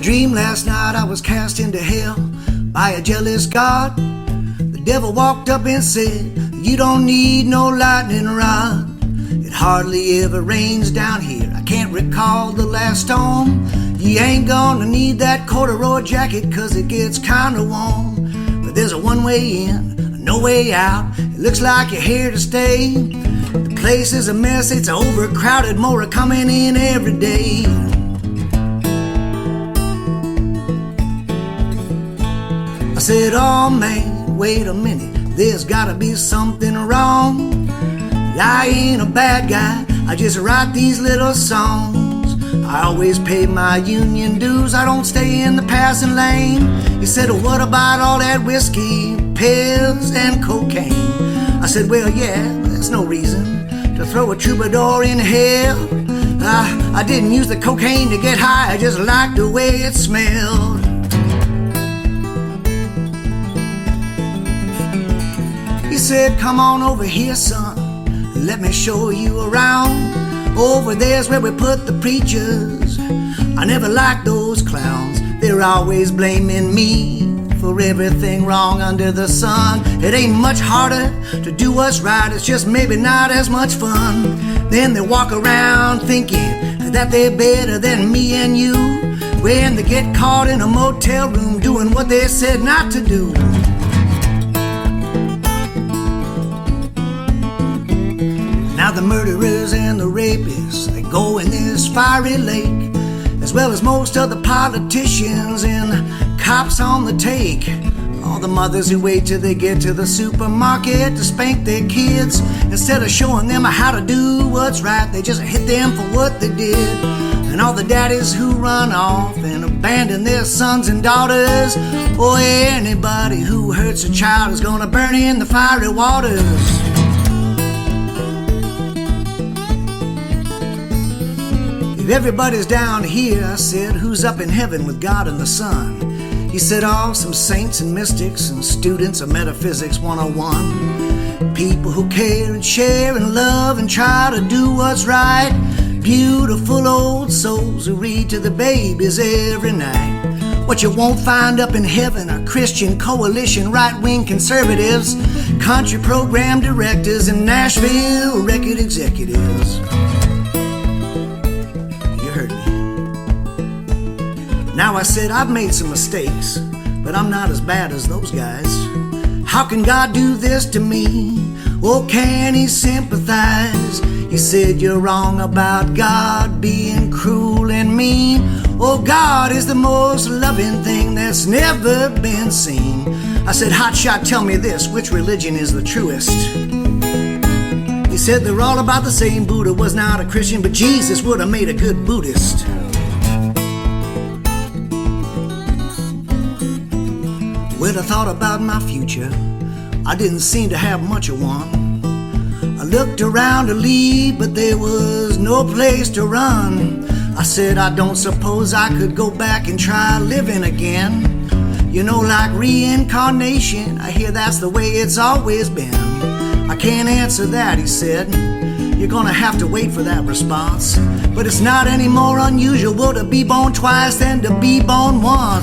dream last night I was cast into hell by a jealous God. The devil walked up and said, you don't need no lightning rod. It hardly ever rains down here, I can't recall the last storm. You ain't gonna need that corduroy jacket, cause it gets kinda warm. But there's a one way in, no way out, it looks like you're here to stay. The place is a mess, it's overcrowded, more are coming in every day. I said, oh man, wait a minute, there's gotta be something wrong. I ain't a bad guy, I just write these little songs. I always pay my union dues, I don't stay in the passing lane. He said, well, what about all that whiskey, pills, and cocaine? I said, well, yeah, there's no reason to throw a troubadour in hell. I didn't use the cocaine to get high, I just liked the way it smelled. He said, come on over here, son, let me show you around. Over there's where we put the preachers. I never liked those clowns, they're always blaming me for everything wrong under the sun. It ain't much harder to do what's right, it's just maybe not as much fun. Then they walk around thinking that they're better than me and you, when they get caught in a motel room doing what they said not to do. Now the murderers and the rapists, they go in this fiery lake, as well as most of the politicians and cops on the take. All the mothers who wait till they get to the supermarket to spank their kids, instead of showing them how to do what's right, they just hit them for what they did. And all the daddies who run off and abandon their sons and daughters, or anybody who hurts a child is gonna burn in the fiery waters. If everybody's down here, I said, who's up in heaven with God and the Son? He said, oh, some saints and mystics and students of Metaphysics 101. People who care and share and love and try to do what's right. Beautiful old souls who read to the babies every night. What you won't find up in heaven are Christian coalition right-wing conservatives, country program directors, and Nashville record executives. Now I said, I've made some mistakes, but I'm not as bad as those guys. How can God do this to me? Oh, can he sympathize? He said, you're wrong about God being cruel and mean. Oh, God is the most loving thing that's never been seen. I said, hotshot, tell me this, which religion is the truest? He said, they're all about the same. Buddha was not a Christian, but Jesus would have made a good Buddhist. When I thought about my future, I didn't seem to have much of one. I looked around to leave, but there was no place to run. I said, I don't suppose I could go back and try living again. You know, like reincarnation, I hear that's the way it's always been. I can't answer that, he said. You're gonna have to wait for that response. But it's not any more unusual to be born twice than to be born once.